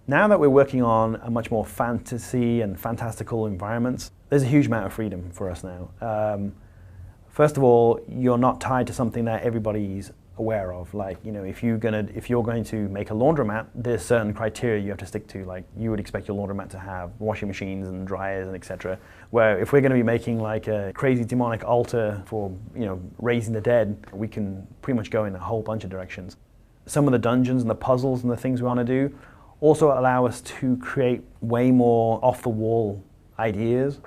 Now that we're working on a much more fantasy and fantastical environments, there's a huge amount of freedom for us now. First of all, you're not tied to something that everybody's aware of. Like, you know, if you're going to make a laundromat, there's certain criteria you have to stick to. Like, you would expect your laundromat to have washing machines and dryers and etc. Where if we're going to be making like a crazy demonic altar for, you know, raising the dead, we can pretty much go in a whole bunch of directions. Some of the dungeons and the puzzles and the things we want to do also allow us to create way more off-the-wall ideas.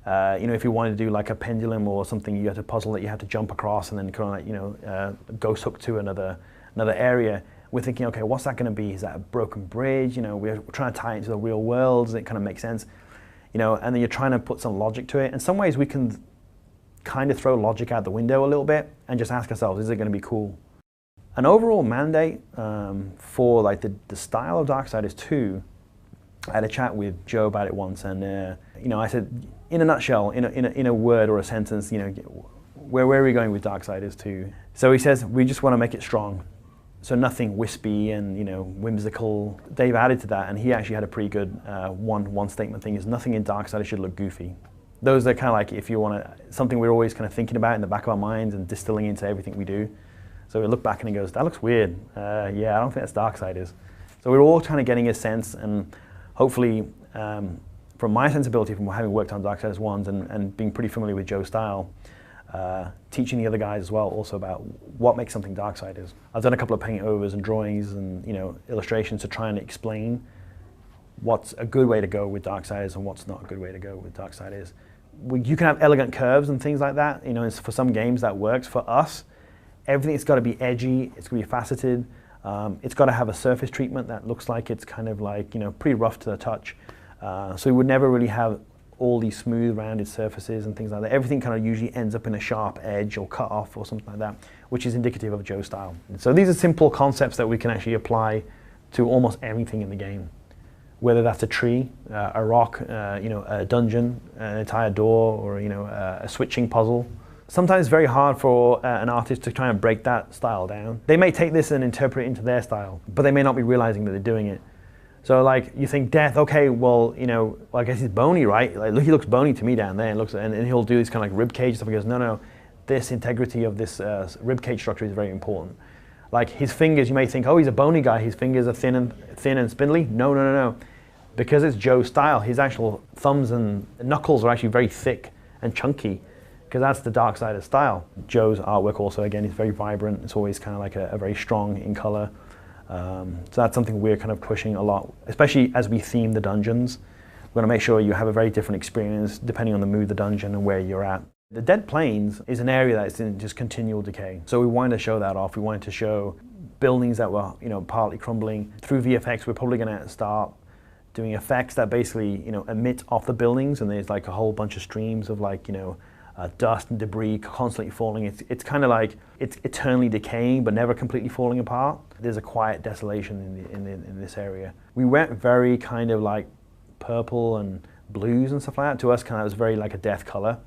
You know, if you wanted to do like a pendulum or something, you had a puzzle that you had to jump across and then kind of like, you know, ghost hook to another area. We're thinking, okay, what's that going to be? Is that a broken bridge? You know, we're trying to tie it into the real world. Does it kind of make sense? You know, and then you're trying to put some logic to it. In some ways, we can kind of throw logic out the window a little bit and just ask ourselves, is it going to be cool? An overall mandate for like the style of Darksiders 2, I had a chat with Joe about it once, and you know, I said, in a nutshell, in a word or a sentence, you know, where are we going with Darksiders 2? So he says, we just want to make it strong. So nothing wispy and, you know, whimsical. Dave added to that, and he actually had a pretty good one statement thing, is nothing in Darksiders should look goofy. Those are kind of like, if you want to, something we're always kind of thinking about in the back of our minds and distilling into everything we do. So we look back and he goes, that looks weird. Yeah, I don't think that's Darksiders. So we're all kind of getting a sense, and hopefully, from my sensibility, from having worked on Darksiders 1s and being pretty familiar with Joe's style, teaching the other guys as well also about what makes something Darksiders. I've done a couple of paint overs and drawings and, you know, illustrations to try and explain what's a good way to go with Darksiders and what's not a good way to go with Darksiders. You can have elegant curves and things like that. You know, for some games that works. For us, everything's got to be edgy. It's going to be faceted. It's got to have a surface treatment that looks like it's kind of like, you know, pretty rough to the touch. So we would never really have all these smooth, rounded surfaces and things like that. Everything kind of usually ends up in a sharp edge or cut off or something like that, which is indicative of Joe's style. So these are simple concepts that we can actually apply to almost everything in the game. Whether that's a tree, a rock, you know, a dungeon, an entire door, or, you know, a switching puzzle. Sometimes it's very hard for an artist to try and break that style down. They may take this and interpret it into their style, but they may not be realizing that they're doing it. So like, you think Death, okay, well, you know, well, I guess he's bony, right? Like, look, he looks bony to me down there, and he'll do this kind of like rib cage stuff. He goes, no, this integrity of this rib cage structure is very important. Like his fingers, you may think, oh, he's a bony guy, his fingers are thin and spindly. No. Because it's Joe's style, his actual thumbs and knuckles are actually very thick and chunky, because that's the Darksiders style. Joe's artwork also, again, is very vibrant. It's always kind of like a very strong in color. So that's something we're kind of pushing a lot, especially as we theme the dungeons. We're going to make sure you have a very different experience depending on the mood of the dungeon and where you're at. The Dead Plains is an area that's in just continual decay. So we wanted to show that off. We wanted to show buildings that were, you know, partly crumbling. Through VFX, we're probably going to start doing effects that basically, you know, emit off the buildings, and there's like a whole bunch of streams of like, you know, dust and debris constantly falling. It's kind of like it's eternally decaying but never completely falling apart. There's a quiet desolation in this area. We went very kind of like purple and blues and stuff like that. To us, kind of, it was very like a Death color.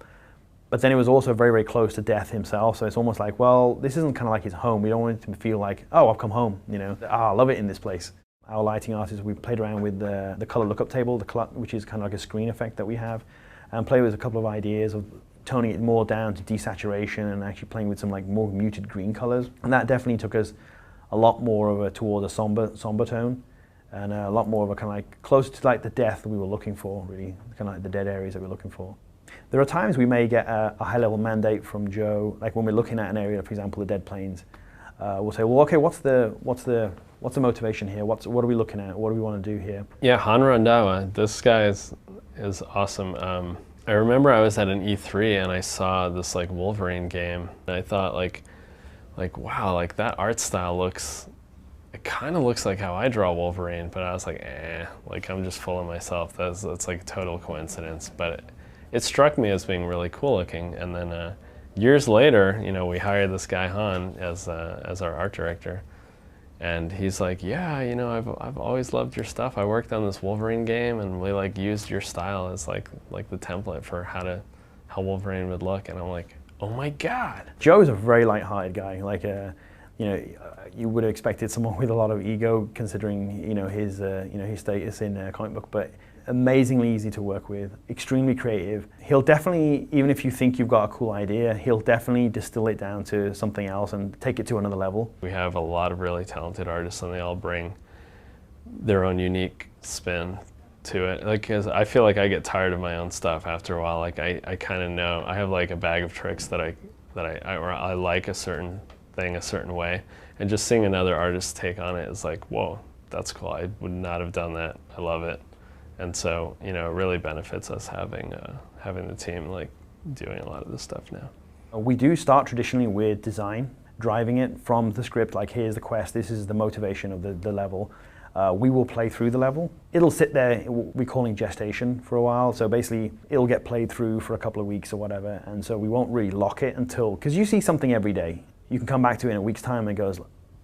But then it was also very, very close to Death himself. So it's almost like, well, this isn't kind of like his home. We don't want it to feel like, oh, I've come home. You know, I love it in this place. Our lighting artists, we played around with the color lookup table, which is kind of like a screen effect that we have, and play with a couple of ideas of toning it more down to desaturation and actually playing with some like more muted green colors. And that definitely took us a lot more towards a somber tone, and a lot more of a kind of like closer to like the Death we were looking for, really, kind of like the dead areas that we're looking for. There are times we may get a high-level mandate from Joe, like when we're looking at an area, for example, the Dead Plains. We'll say, well, okay, what's the motivation here? What are we looking at? What do we want to do here? Yeah, Han Randawa, this guy is awesome. I remember I was at an E3 and I saw this like Wolverine game, and I thought like wow, like that art style it kind of looks like how I draw Wolverine, but I was like, like I'm just fooling myself. That's like a total coincidence. But it struck me as being really cool looking. And then years later, you know, we hired this guy Han as our art director. And he's like, yeah, you know, I've always loved your stuff. I worked on this Wolverine game, and we like used your style as like the template for how Wolverine would look. And I'm like, oh my God. Joe's a very light-hearted guy. Like You would have expected someone with a lot of ego, considering his status in comic book, but amazingly easy to work with, extremely creative. He'll definitely, even if you think you've got a cool idea, he'll definitely distill it down to something else and take it to another level. We have a lot of really talented artists, and they all bring their own unique spin to it. Like, 'cause I feel like I get tired of my own stuff after a while. Like I kind of know I have like a bag of tricks that I like a certain thing a certain way, and just seeing another artist's take on it is like, whoa, that's cool. I would not have done that. I love it. And so, it really benefits us having the team like doing a lot of this stuff now. We do start traditionally with design, driving it from the script, like here's the quest, this is the motivation of the level. We will play through the level. It'll sit there, we're calling gestation for a while, so basically it'll get played through for a couple of weeks or whatever, and so we won't really lock it until, because you see something every day, you can come back to it in a week's time and it goes,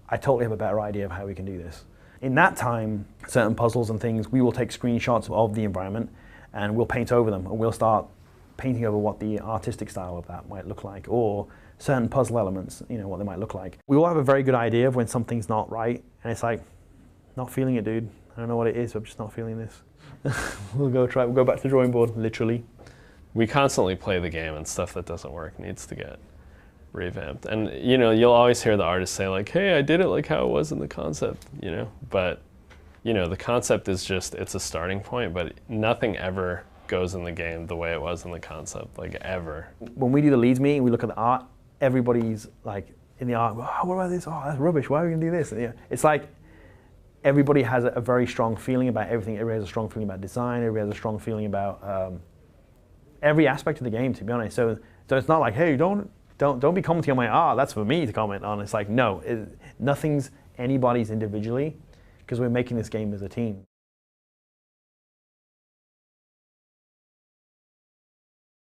I totally have a better idea of how we can do this. In that time, certain puzzles and things, we will take screenshots of the environment and we'll paint over them, and we'll start painting over what the artistic style of that might look like, or certain puzzle elements, what they might look like. We all have a very good idea of when something's not right, and it's like, not feeling it, dude. I don't know what it is, I'm just not feeling this. We'll go back to the drawing board, literally. We constantly play the game, and stuff that doesn't work needs to get revamped. And you'll always hear the artist say like, hey, I did it like how it was in the concept, but the concept is just, it's a starting point, but nothing ever goes in the game the way it was in the concept, like ever. When we do the leads meeting, we look at the art, everybody's like in the art, oh, what about this? Oh, that's rubbish, why are we gonna do this? It's like everybody has a very strong feeling about everything. Everybody has a strong feeling about design, everybody has a strong feeling about every aspect of the game, to be honest. So it's not like, hey, don't be commenting on my art, that's for me to comment on. It's like, no, nothing's anybody's individually, because we're making this game as a team.